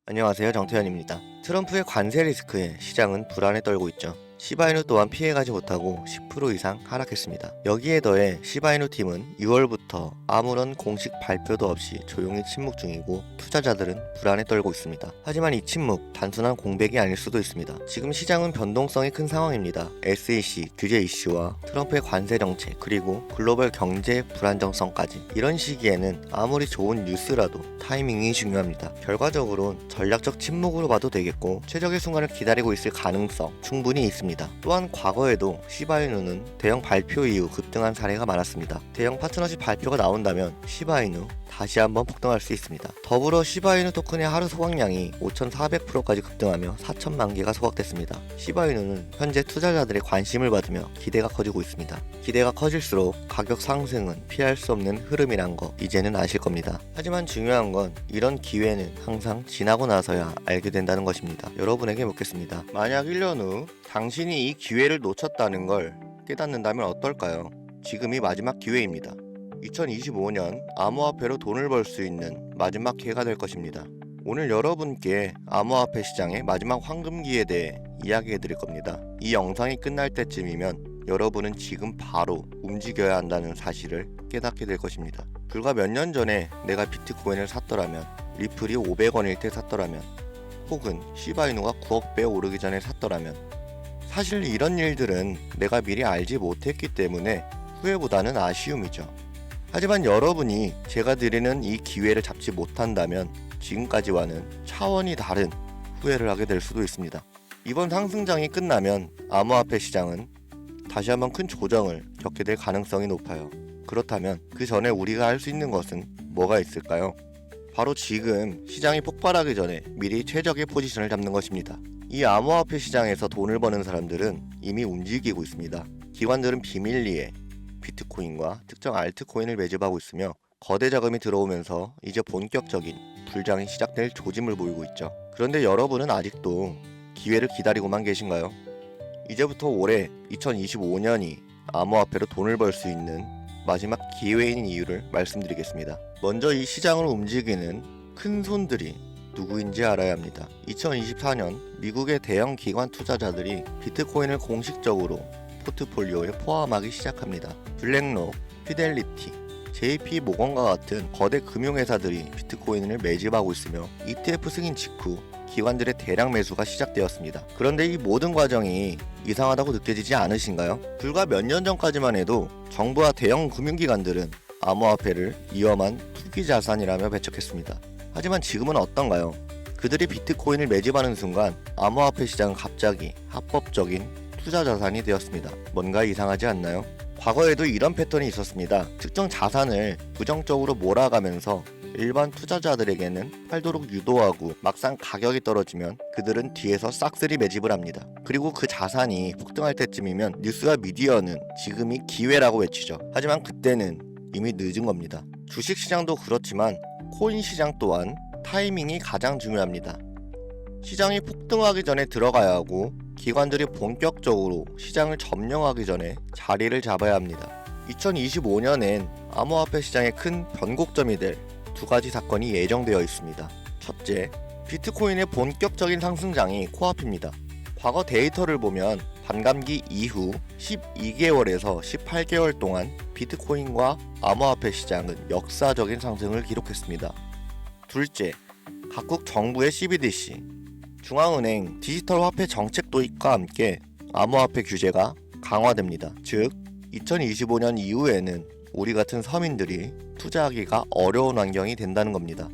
안녕하세요, 정태현입니다. 트럼프의 관세 리스크에 시장은 불안에 떨고 있죠. 시바이누 또한 피해가지 못하고 10% 이상 하락했습니다. 여기에 더해 시바이누 팀은 6월부터 아무런 공식 발표도 없이 조용히 침묵 중이고 투자자들은 불안에 떨고 있습니다. 하지만 이 침묵 단순한 공백이 아닐 수도 있습니다. 지금 시장은 변동성이 큰 상황입니다. SEC 규제 이슈와 트럼프의 관세 정책 그리고 글로벌 경제 불안정성까지 이런 시기에는 아무리 좋은 뉴스라도 타이밍이 중요합니다. 결과적으로 전략적 침묵으로 봐도 되겠고 최적의 순간을 기다리고 있을 가능성 충분히 있습니다. 또한 과거에도 시바이누는 대형 발표 이후 급등한 사례가 많았습니다. 대형 파트너십 발표가 나온다면 시바이누 다시 한번 폭등할 수 있습니다. 더불어 시바이누 토큰의 하루 소각량이 5,400%까지 급등하며 4천만 개가 소각됐습니다. 시바이누는 현재 투자자들의 관심을 받으며 기대가 커지고 있습니다. 기대가 커질수록 가격 상승은 피할 수 없는 흐름이란 거 이제는 아실 겁니다. 하지만 중요한 건 이런 기회는 항상 지나고 나서야 알게 된다는 것입니다. 여러분에게 묻겠습니다. 만약 1년 후 당신이 이 기회를 놓쳤다는 걸 깨닫는다면 어떨까요? 지금이 마지막 기회입니다. 2025년 암호화폐로 돈을 벌 수 있는 마지막 기회가 될 것입니다. 오늘 여러분께 암호화폐 시장의 마지막 황금기에 대해 이야기해 드릴 겁니다. 이 영상이 끝날 때쯤이면 여러분은 지금 바로 움직여야 한다는 사실을 깨닫게 될 것입니다. 불과 몇 년 전에 내가 비트코인을 샀더라면, 리플이 500원일 때 샀더라면, 혹은 시바이누가 9억 배 오르기 전에 샀더라면, 사실 이런 일들은 내가 미리 알지 못했기 때문에 후회보다는 아쉬움이죠. 하지만 여러분이 제가 드리는 이 기회를 잡지 못한다면 지금까지와는 차원이 다른 후회를 하게 될 수도 있습니다. 이번 상승장이 끝나면 암호화폐 시장은 다시 한번 큰 조정을 겪게 될 가능성이 높아요. 그렇다면 그 전에 우리가 할 수 있는 것은 뭐가 있을까요? 바로 지금 시장이 폭발하기 전에 미리 최적의 포지션을 잡는 것입니다. 이 암호화폐 시장에서 돈을 버는 사람들은 이미 움직이고 있습니다. 기관들은 비밀리에 비트코인과 특정 알트코인을 매집하고 있으며 거대 자금이 들어오면서 이제 본격적인 불장이 시작될 조짐을 보이고 있죠. 그런데 여러분은 아직도 기회를 기다리고만 계신가요? 이제부터 올해 2025년이 암호화폐로 돈을 벌 수 있는 마지막 기회인 이유를 말씀드리겠습니다. 먼저 이 시장을 움직이는 큰 손들이 누구인지 알아야 합니다. 2024년 미국의 대형 기관 투자자들이 비트코인을 공식적으로 포트폴리오에 포함하기 시작합니다. 블랙록, 피델리티, JP 모건과 같은 거대 금융회사들이 비트코인을 매집하고 있으며 ETF 승인 직후 기관들의 대량 매수가 시작되었습니다. 그런데 이 모든 과정이 이상하다고 느껴지지 않으신가요? 불과 몇 년 전까지만 해도 정부와 대형 금융기관들은 암호화폐를 위험한 투기 자산이라며 배척했습니다. 하지만 지금은 어떤가요? 그들이 비트코인을 매집하는 순간 암호화폐 시장은 갑자기 합법적인 투자 자산이 되었습니다. 뭔가 이상하지 않나요? 과거에도 이런 패턴이 있었습니다. 특정 자산을 부정적으로 몰아가면서 일반 투자자들에게는 팔도록 유도하고 막상 가격이 떨어지면 그들은 뒤에서 싹쓸이 매집을 합니다. 그리고 그 자산이 폭등할 때쯤이면 뉴스와 미디어는 지금이 기회라고 외치죠. 하지만 그때는 이미 늦은 겁니다. 주식시장도 그렇지만 코인 시장 또한 타이밍이 가장 중요합니다. 시장이 폭등하기 전에 들어가야 하고 기관들이 본격적으로 시장을 점령하기 전에 자리를 잡아야 합니다. 2025년엔 암호화폐 시장의 큰 변곡점이 될 두 가지 사건이 예정되어 있습니다. 첫째, 비트코인의 본격적인 상승장이 코앞입니다. 과거 데이터를 보면 반감기 이후 12개월에서 18개월 동안 비트코인과 암호화폐 시장은 역사적인 상승을 기록했습니다. 둘째, 각국 정부의 CBDC, 중앙은행 디지털 화폐 정책 도입과 함께 암호화폐 규제가 강화됩니다. 즉, 2025년 이후에는 우리 같은 서민들이 투자하기가 어려운 환경이 된다는 겁니다.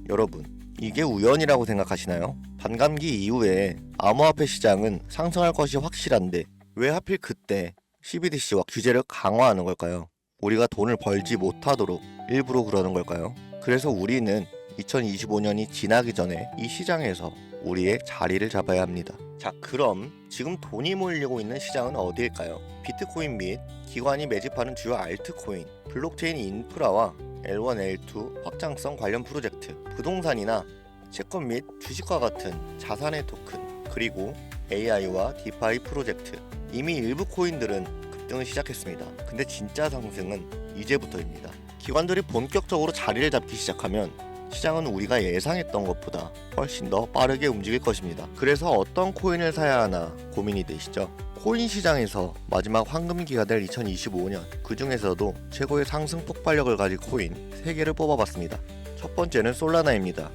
여러분, 이게 우연이라고 생각하시나요? 반감기 이후에 암호화폐 시장은 상승할 것이 확실한데 왜 하필 그때 CBDC와 규제를 강화하는 걸까요? 우리가 돈을 벌지 못하도록 일부러 그러는 걸까요? 그래서 우리는 2025년이 지나기 전에 이 시장에서 우리의 자리를 잡아야 합니다. 자, 그럼 지금 돈이 몰리고 있는 시장은 어디일까요? 비트코인 및 기관이 매집하는 주요 알트코인, 블록체인 인프라와 L1, L2 확장성 관련 프로젝트, 부동산이나 채권 및 주식과 같은 자산의 토큰, 그리고 AI와 디파이 프로젝트. 이미 일부 코인들은 급등을 시작했습니다. 근데 진짜 상승은 이제부터입니다. 기관들이 본격적으로 자리를 잡기 시작하면 시장은 우리가 예상했던 것보다 훨씬 더 빠르게 움직일 것입니다. 그래서 어떤 코인을 사야 하나 고민이 되시죠? 코인 시장에서 마지막 황금기가 될 2025년, 그 중에서도 최고의 상승 폭발력을 가진 코인 3개를 뽑아봤습니다. 첫 번째는 솔라나입니다.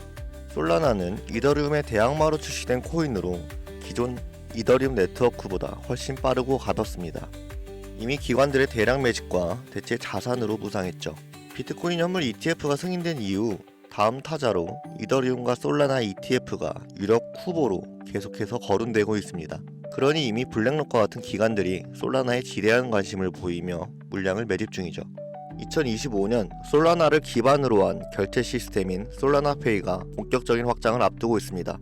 솔라나는 이더리움의 대항마로 출시된 코인으로 기존 이더리움 네트워크보다 훨씬 빠르고 가볍습니다. 이미 기관들의 대량 매집과 대체 자산으로 무상했죠. 비트코인 현물 ETF가 승인된 이후 다음 타자로 이더리움과 솔라나 ETF가 유력 후보로 계속해서 거론되고 있습니다. 그러니 이미 블랙록과 같은 기관들이 솔라나에 지대한 관심을 보이며 물량을 매집 중이죠. 2025년 솔라나를 기반으로 한 결제 시스템인 솔라나페이가 본격적인 확장을 앞두고 있습니다.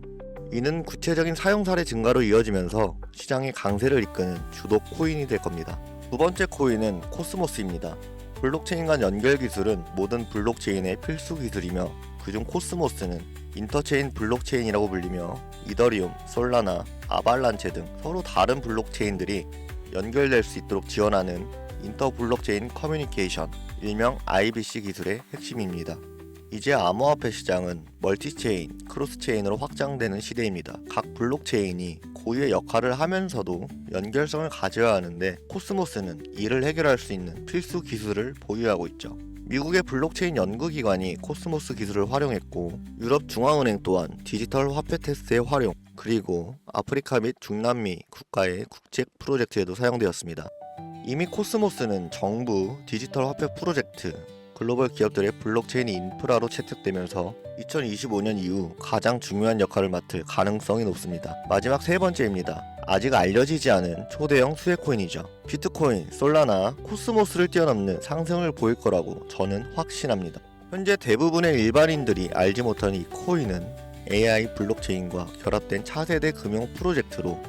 이는 구체적인 사용 사례 증가로 이어지면서 시장의 강세를 이끄는 주도 코인이 될 겁니다. 두 번째 코인은 코스모스입니다. 블록체인 간 연결 기술은 모든 블록체인의 필수 기술이며 그중 코스모스는 인터체인 블록체인이라고 불리며 이더리움, 솔라나, 아발란체 등 서로 다른 블록체인들이 연결될 수 있도록 지원하는 인터 블록체인 커뮤니케이션, 일명 IBC 기술의 핵심입니다. 이제 암호화폐 시장은 멀티체인, 크로스체인으로 확장되는 시대입니다. 각 블록체인이 고유의 역할을 하면서도 연결성을 가져야 하는데 코스모스는 이를 해결할 수 있는 필수 기술을 보유하고 있죠. 미국의 블록체인 연구기관이 코스모스 기술을 활용했고 유럽 중앙은행 또한 디지털 화폐 테스트의 활용, 그리고 아프리카 및 중남미 국가의 국제 프로젝트에도 사용되었습니다. 이미 코스모스는 정부, 디지털 화폐 프로젝트, 글로벌 기업들의 블록체인 인프라로 채택되면서 2025년 이후 가장 중요한 역할을 맡을 가능성이 높습니다. 마지막 세 번째입니다. 아직 알려지지 않은 초대형 수혜코인이죠. 비트코인, 솔라나, 코스모스를 뛰어넘는 상승을 보일 거라고 저는 확신합니다. 현재 대부분의 일반인들이 알지 못하는 이 코인은 AI 블록체인과 결합된 차세대 금융 프로젝트로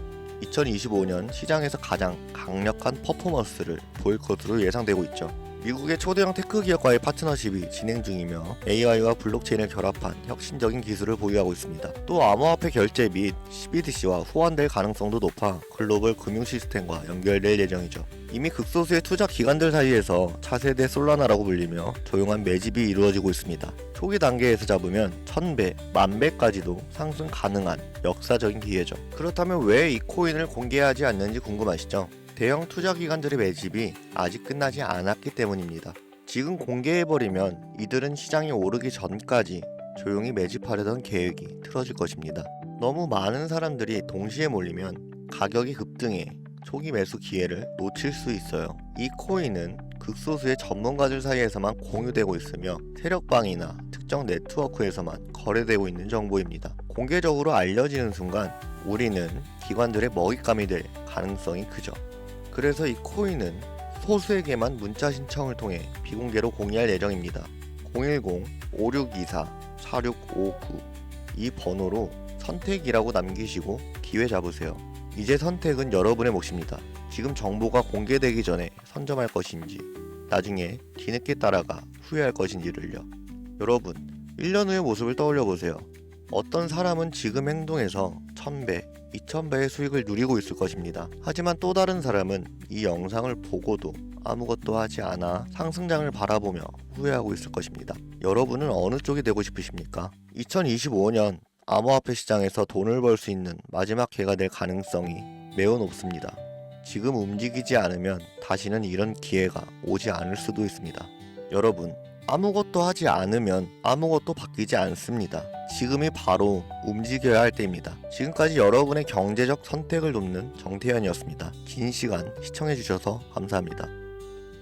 2025년 시장에서 가장 강력한 퍼포먼스를 보일 것으로 예상되고 있죠. 미국의 초대형 테크 기업과의 파트너십이 진행 중이며 AI와 블록체인을 결합한 혁신적인 기술을 보유하고 있습니다. 또 암호화폐 결제 및 CBDC와 호환될 가능성도 높아 글로벌 금융 시스템과 연결될 예정이죠. 이미 극소수의 투자 기관들 사이에서 차세대 솔라나라고 불리며 조용한 매집이 이루어지고 있습니다. 초기 단계에서 잡으면 1000배, 10,000배까지도 상승 가능한 역사적인 기회죠. 그렇다면 왜 이 코인을 공개하지 않는지 궁금하시죠? 대형 투자기관들의 매집이 아직 끝나지 않았기 때문입니다. 지금 공개해버리면 이들은 시장이 오르기 전까지 조용히 매집하려던 계획이 틀어질 것입니다. 너무 많은 사람들이 동시에 몰리면 가격이 급등해 초기 매수 기회를 놓칠 수 있어요. 이 코인은 극소수의 전문가들 사이에서만 공유되고 있으며 세력방이나 특정 네트워크에서만 거래되고 있는 정보입니다. 공개적으로 알려지는 순간 우리는 기관들의 먹잇감이 될 가능성이 크죠. 그래서 이 코인은 소수에게만 문자 신청을 통해 비공개로 공유할 예정입니다. 010-5624-4659 이 번호로 선택이라고 남기시고 기회 잡으세요. 이제 선택은 여러분의 몫입니다. 지금 정보가 공개되기 전에 선점할 것인지 나중에 뒤늦게 따라가 후회할 것인지를요. 여러분, 1년 후의 모습을 떠올려 보세요. 어떤 사람은 지금 행동에서 1000배, 2000배의 수익을 누리고 있을 것입니다. 하지만 또 다른 사람은 이 영상을 보고도 아무것도 하지 않아 상승장을 바라보며 후회하고 있을 것입니다. 여러분은 어느 쪽이 되고 싶으십니까? 2025년 암호화폐 시장에서 돈을 벌 수 있는 마지막 기회가 될 가능성이 매우 높습니다. 지금 움직이지 않으면 다시는 이런 기회가 오지 않을 수도 있습니다. 여러분, 아무것도 하지 않으면 아무것도 바뀌지 않습니다. 지금이 바로 움직여야 할 때입니다. 지금까지 여러분의 경제적 선택을 돕는 정태현이었습니다. 긴 시간 시청해주셔서 감사합니다.